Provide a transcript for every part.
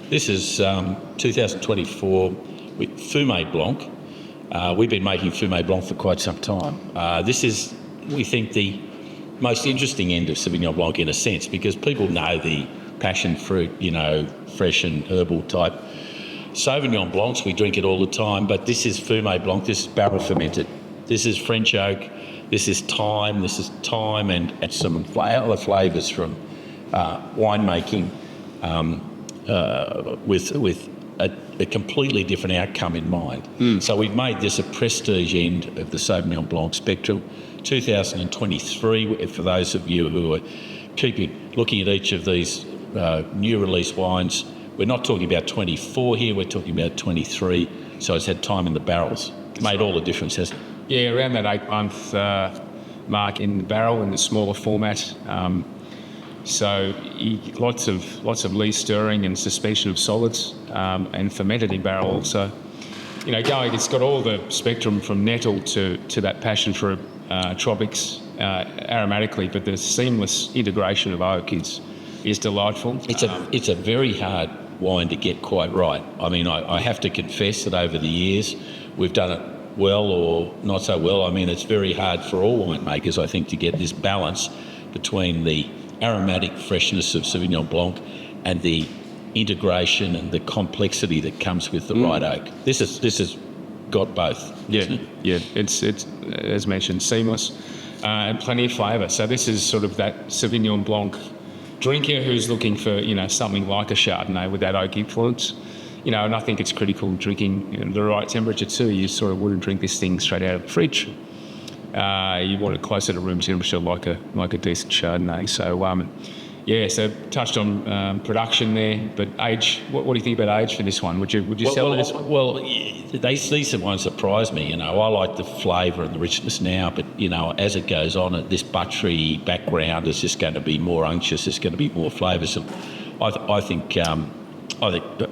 This is 2024 with Fume Blanc. We've been making Fume Blanc for quite some time. This is, we think, the most interesting end of Sauvignon Blanc in a sense, because people know the passion fruit, fresh and herbal type Sauvignon Blancs. We drink it all the time, but this is Fume Blanc. This is barrel fermented. This is French oak. This is thyme. And some other flavours from winemaking with a completely different outcome in mind. So we've made this a prestige end of the Sauvignon Blanc spectrum. 2023, for those of you who are looking at each of these new release wines, we're not talking about 24 here, we're talking about 23. So it's had time in the barrels. Made all the difference, hasn't it? Yeah, around that 8-month mark in the barrel in the smaller format. So lots of lee stirring and suspension of solids, and fermented in barrel also. It's got all the spectrum from nettle to that passion fruit, tropics, aromatically, but the seamless integration of oak is delightful. It's a very hard wine to get quite right. I mean, I have to confess that over the years we've done it well or not so well. I mean, it's very hard for all winemakers, I think, to get this balance between the aromatic freshness of Sauvignon Blanc and the integration and the complexity that comes with the right oak. This has got both. Yeah. It's as mentioned, seamless and plenty of flavour. So this is sort of that Sauvignon Blanc drinker who's looking for something like a Chardonnay with that oak influence. And I think it's critical drinking the right temperature too. You sort of wouldn't drink this thing straight out of the fridge. You want it closer to room temperature, like a decent Chardonnay. So, so touched on production there, but age. What do you think about age for this one? Would you sell it? These ones surprise me. I like the flavour and the richness now, but as it goes on, this buttery background is just going to be more unctuous. It's going to be more flavoursome. I think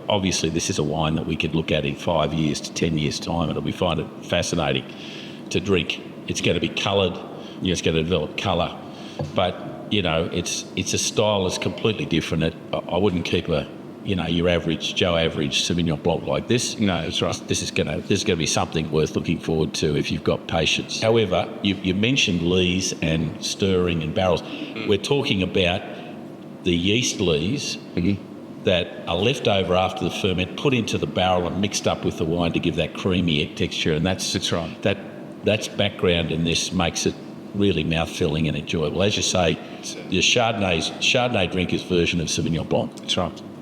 obviously this is a wine that we could look at in 5 years to 10 years time, and we find it fascinating to drink. It's going to be coloured. It's going to develop colour, but it's a style that's completely different. I wouldn't keep your average Joe average Sauvignon Blanc like this. No, that's right. This is going to be something worth looking forward to if you've got patience. However, you mentioned lees and stirring and barrels. We're talking about the yeast lees that are left over after the ferment, put into the barrel and mixed up with the wine to give that creamy texture, and that's right. That's background, and this makes it really mouth-filling and enjoyable. As you say, the Chardonnay drinker's version of Sauvignon Blanc. That's right.